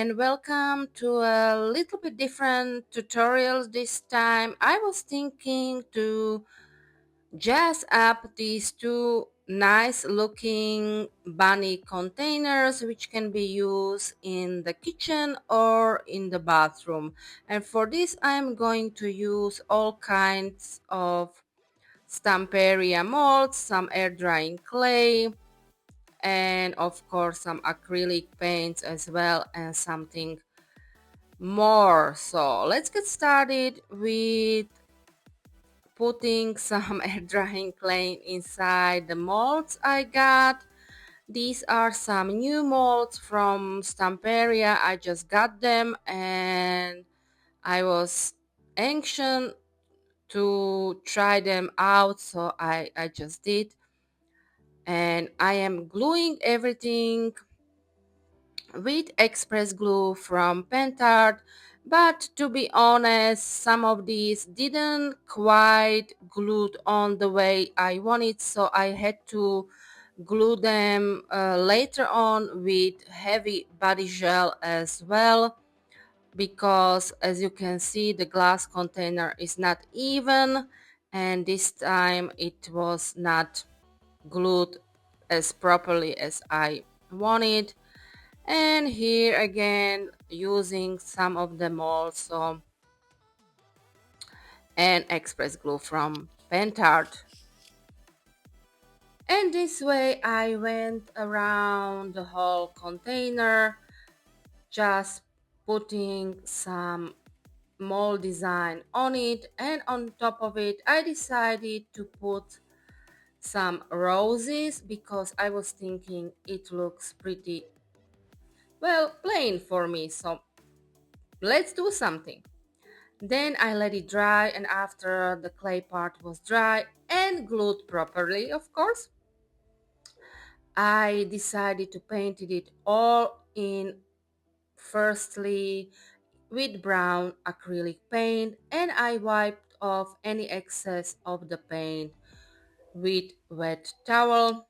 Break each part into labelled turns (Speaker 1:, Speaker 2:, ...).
Speaker 1: and welcome to a little bit different tutorials this time. I was thinking to jazz up these two nice looking bunny containers which can be used in the kitchen or in the bathroom. And for this I'm going to use all kinds of Stamperia molds, some air drying clay, and of course some acrylic paints as well, and something more. So let's get started with putting some air drying clay inside the molds I got. These are some new molds from Stamperia. I just got them and I was anxious to try them out, so I just did. And I am gluing everything with express glue from Pentard, but to be honest, some of these didn't quite glued on the way I wanted, so I had to glue them later on with heavy body gel as well, because as you can see the glass container is not even, and this time it was not glued as properly as I wanted. And here again using some of them also and express glue from Pentard. And this way I went around the whole container, just putting some mold design on it, and on top of it I decided to put some roses because I was thinking it looks pretty well plain for me, so let's do something. Then I let it dry, and after the clay part was dry and glued properly, of course, I decided to paint it all in firstly with brown acrylic paint, and I wiped off any excess of the paint with wet towel.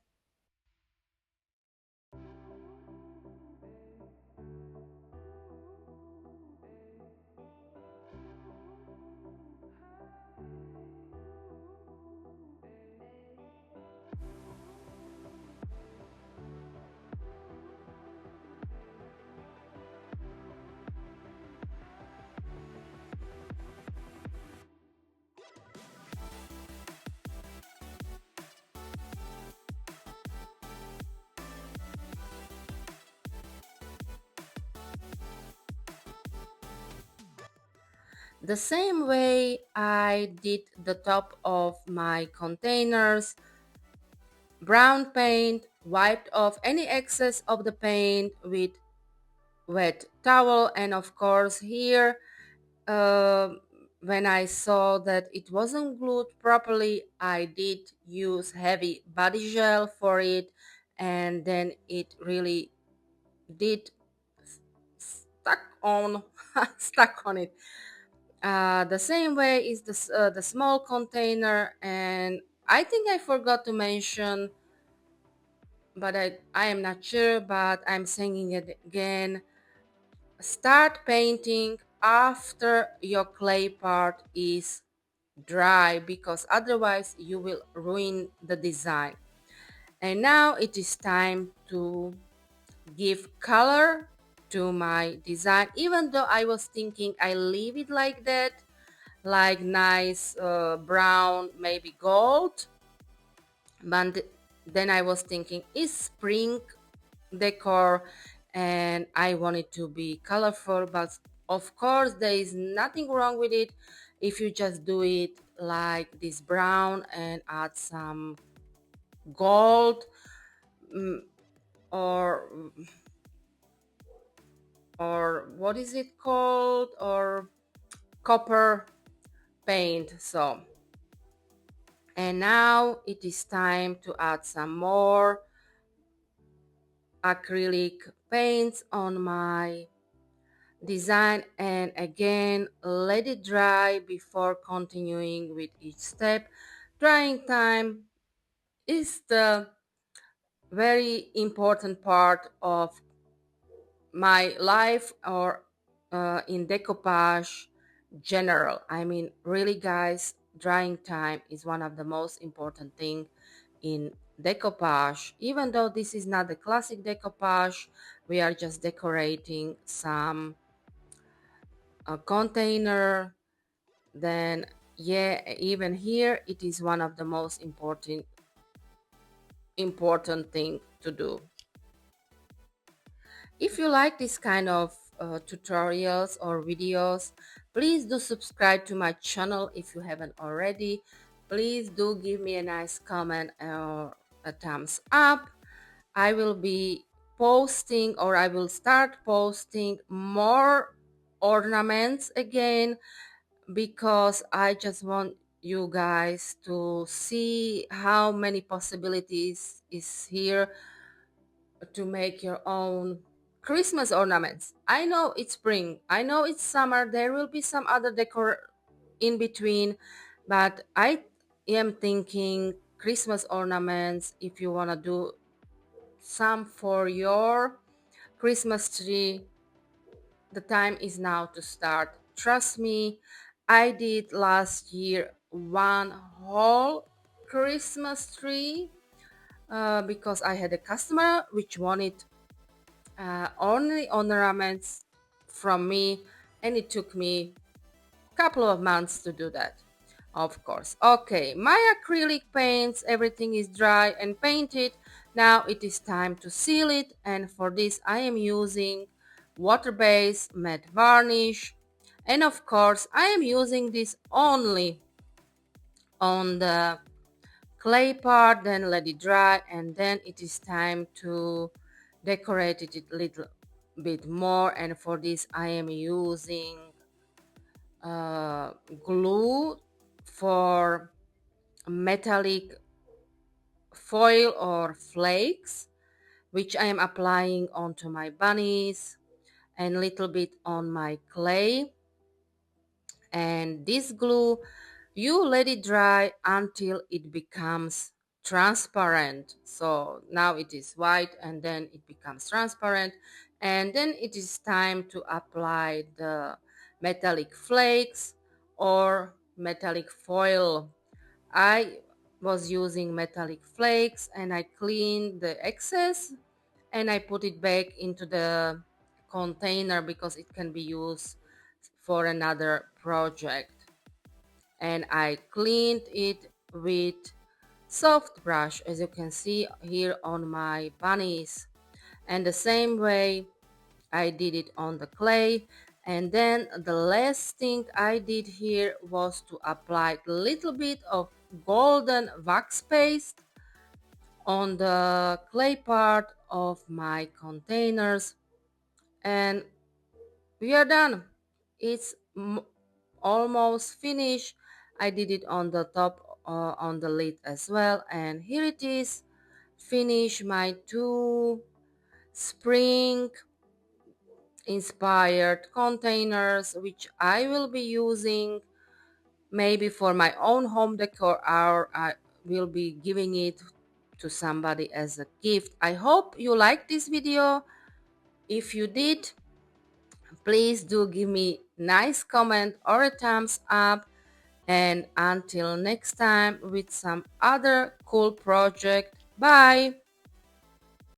Speaker 1: The same way I did the top of my containers, brown paint, wiped off any excess of the paint with wet towel, and of course here uh, when I saw that it wasn't glued properly, I did use heavy body gel for it, and then it really did stuck on stuck on it. The same way is the small container, and I think I forgot to mention, but I am not sure, but I'm saying it again. Start painting after your clay part is dry, because otherwise you will ruin the design. And now it is time to give color to my design, even though I was thinking I leave it like that, like nice brown, maybe gold. But then I was thinking it's spring decor and I want it to be colorful, but of course there is nothing wrong with it if you just do it like this brown and add some gold, mm, or what is it called, or copper paint. So, and now it is time to add some more acrylic paints on my design, and again let it dry before continuing with each step. Drying time is the very important part of my life or in decoupage general. I mean, really, guys, drying time is one of the most important thing in decoupage. Even though this is not the classic decoupage, we are just decorating some container. Then yeah, even here it is one of the most important thing to do. If you like this kind of tutorials or videos, please do subscribe to my channel if you haven't already. Please do give me a nice comment or a thumbs up. I will be posting, or I will start posting more ornaments again, because I just want you guys to see how many possibilities is here to make your own Christmas ornaments. I know it's spring, I know it's summer, there will be some other decor in between, but I am thinking Christmas ornaments. If you want to do some for your Christmas tree, the time is now to start. Trust me, I did last year one whole Christmas tree because I had a customer which wanted only ornaments from me, and it took me a couple of months to do that, of course. Okay, my acrylic paints, everything is dry and painted. Now it is time to seal it, and for this I am using water-based matte varnish, and of course I am using this only on the clay part, then let it dry, and then it is time to decorate it a little bit more. And for this I am using glue for metallic foil or flakes, which I am applying onto my bunnies and little bit on my clay. And this glue, you let it dry until it becomes transparent. So now it is white and then it becomes transparent, and then it is time to apply the metallic flakes or metallic foil. I was using metallic flakes, and I cleaned the excess and I put it back into the container because it can be used for another project. And I cleaned it with soft brush, as you can see here on my bunnies, and the same way I did it on the clay. And then the last thing I did here was to apply a little bit of golden wax paste on the clay part of my containers, and we are done. It's almost finished. I did it on the top, on the lid as well, and here it is. Finish my two spring inspired containers, which I will be using maybe for my own home decor, or I will be giving it to somebody as a gift. I hope you liked this video. If you did, please do give me nice comment or a thumbs up, and until next time with some other cool project, bye.